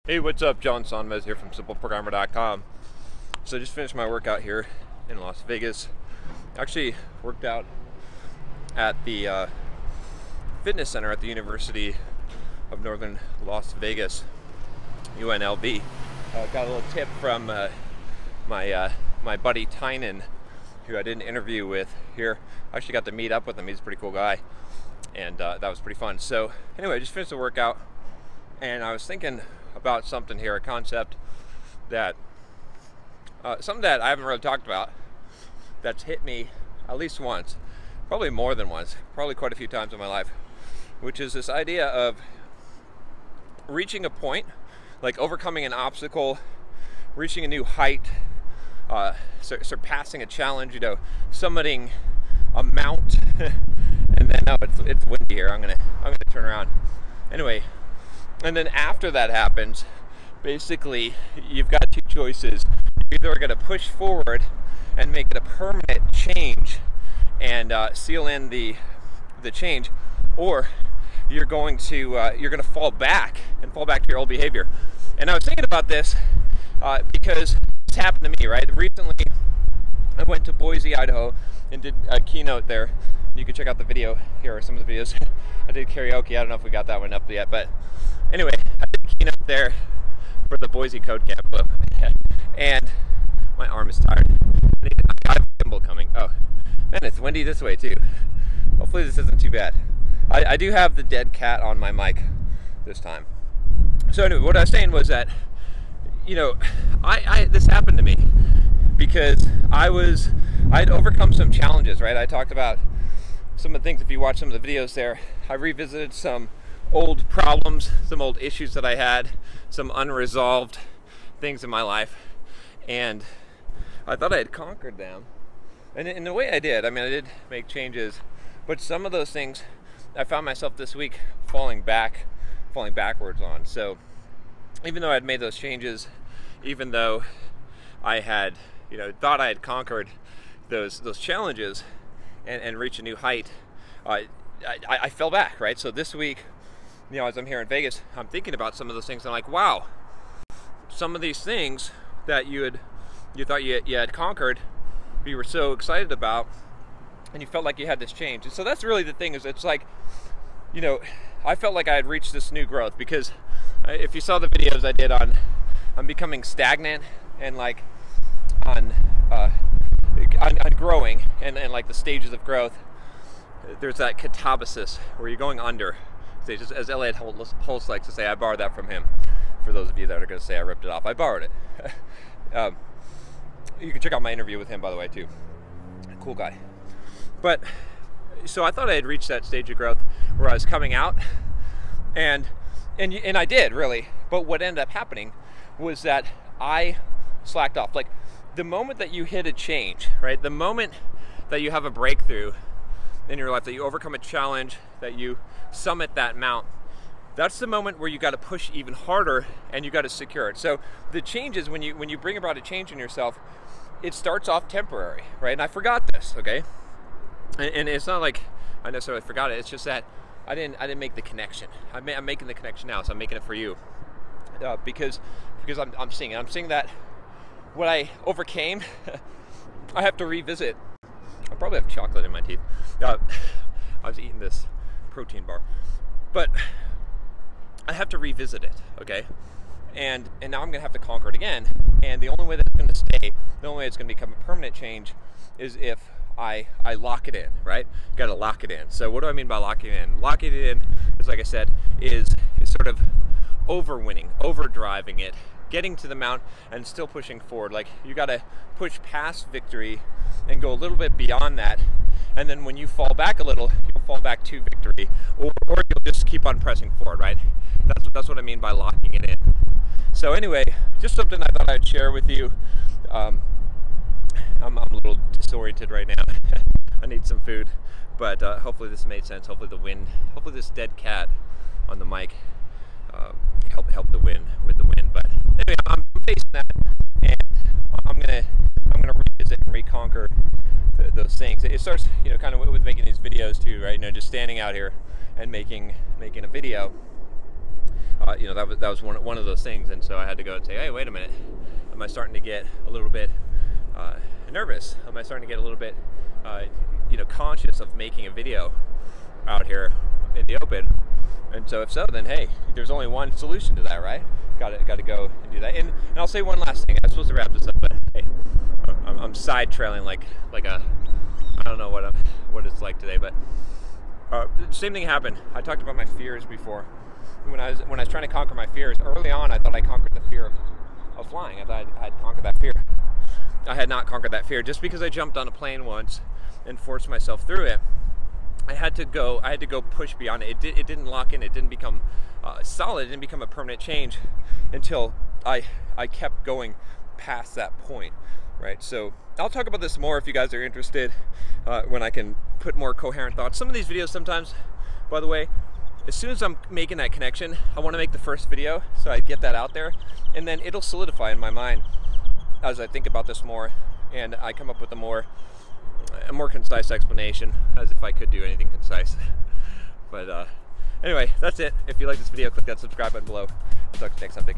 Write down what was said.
Hey, what's up? John Sonmez here from simpleprogrammer.com. So I just finished my workout here in Las Vegas. Actually worked out at the fitness center at the University of Northern Las Vegas, UNLV. Got a little tip from my buddy Tynan, who I did an interview with here. I actually got to meet up with him. He's a pretty cool guy, and that was pretty fun. So anyway, I just finished the workout, and I was thinking about something here, a concept that something that I haven't really talked about, that's hit me at least once, probably more than once, probably quite a few times in my life, which is this idea of reaching a point, like overcoming an obstacle, reaching a new height, surpassing a challenge, summiting a mount. And then it's windy here. I'm gonna turn around. Anyway, and then after that happens, basically you've got two choices. You're either going to push forward and make it a permanent change and seal in the change, or you're going to fall back to your old behavior. And I was thinking about this because this happened to me, right? Recently, I went to Boise, Idaho, and did a keynote there. You can check out the video. Here are some of the videos. I did karaoke. I don't know if we got that one up yet, but anyway, I did a keynote there for the Boise Code Camp, and my arm is tired. I have a gimbal coming. Oh, man, it's windy this way too. Hopefully this isn't too bad. I do have the dead cat on my mic this time. So anyway, what I was saying was that, this happened to me because I'd overcome some challenges, right? I talked about some of the things. If you watch some of the videos there, I revisited some old problems, some old issues that I had, some unresolved things in my life, and I thought I had conquered them. And in the way I did, I did make changes, but some of those things I found myself this week falling backwards on. So even though I had made those changes, even though I had thought I had conquered those challenges and reached a new height, I fell back, right? So this week, as I'm here in Vegas, I'm thinking about some of those things. I'm like, wow, some of these things that you thought you had conquered, you were so excited about, and you felt like you had this change. And so that's really the thing, is it's like, I felt like I had reached this new growth, because if you saw the videos I did on becoming stagnant and like on growing and like the stages of growth, there's that catabasis where you're going under stages, as Elliot Holtz likes to say. I borrowed that from him. For those of you that are going to say I ripped it off, I borrowed it. You can check out my interview with him, by the way, too. Cool guy. But so I thought I had reached that stage of growth where I was coming out, and I did, really. But what ended up happening was that I slacked off. Like, the moment that you hit a change, right? The moment that you have a breakthrough in your life, that you overcome a challenge, that you summit that mount, that's the moment where you got to push even harder and you got to secure it. So the changes, when you bring about a change in yourself, it starts off temporary, right? And I forgot this, okay? And it's not like I necessarily forgot it. It's just that I didn't make the connection. I'm making the connection now, so I'm making it for you, because I'm seeing it. I'm seeing that what I overcame, I have to revisit. I probably have chocolate in my teeth. I was eating this protein bar, but I have to revisit it, okay? And now I'm gonna have to conquer it again. And the only way that's gonna stay, the only way it's gonna become a permanent change, is if I lock it in, right? Gotta lock it in. So what do I mean by locking it in? Locking it in is, like I said, is sort of overwinning, overdriving it, getting to the mount and still pushing forward. Like, you gotta push past victory and go a little bit beyond that. And then when you fall back a little, you'll fall back to victory, or you'll just keep on pressing forward, right? That's what I mean by locking it in. So anyway, just something I thought I'd share with you. I'm a little disoriented right now. I need some food, but hopefully this made sense. Hopefully this dead cat on the mic help the wind with the wind. But anyway, I'm facing that, and I'm gonna revisit and reconquer those things. It starts, kind of with making these videos too, right? Just standing out here and making a video. you know, that was one of those things. And so I had to go and say, hey, wait a minute, am I starting to get a little bit nervous? Am I starting to get a little bit you know, conscious of making a video out here in the open? And so if so, then hey, there's only one solution to that, right? Got to go and do that. And I'll say one last thing. I'm supposed to wrap this up, but hey, I'm side trailing like a, I don't know what it's like today, but same thing happened. I talked about my fears before. When I was trying to conquer my fears early on, I thought I conquered the fear of flying. I thought I had conquered that fear. I had not conquered that fear. Just because I jumped on a plane once and forced myself through it, I had to go push beyond it. It didn't lock in. It didn't become solid. It didn't become a permanent change until I kept going past that point, right? So I'll talk about this more if you guys are interested when I can put more coherent thoughts. Some of these videos sometimes, by the way, as soon as I'm making that connection, I want to make the first video so I get that out there, and then it'll solidify in my mind as I think about this more, and I come up with a more concise explanation, as if I could do anything concise. But anyway, that's it. If you like this video, click that subscribe button below. I'll talk to you next time. Take care.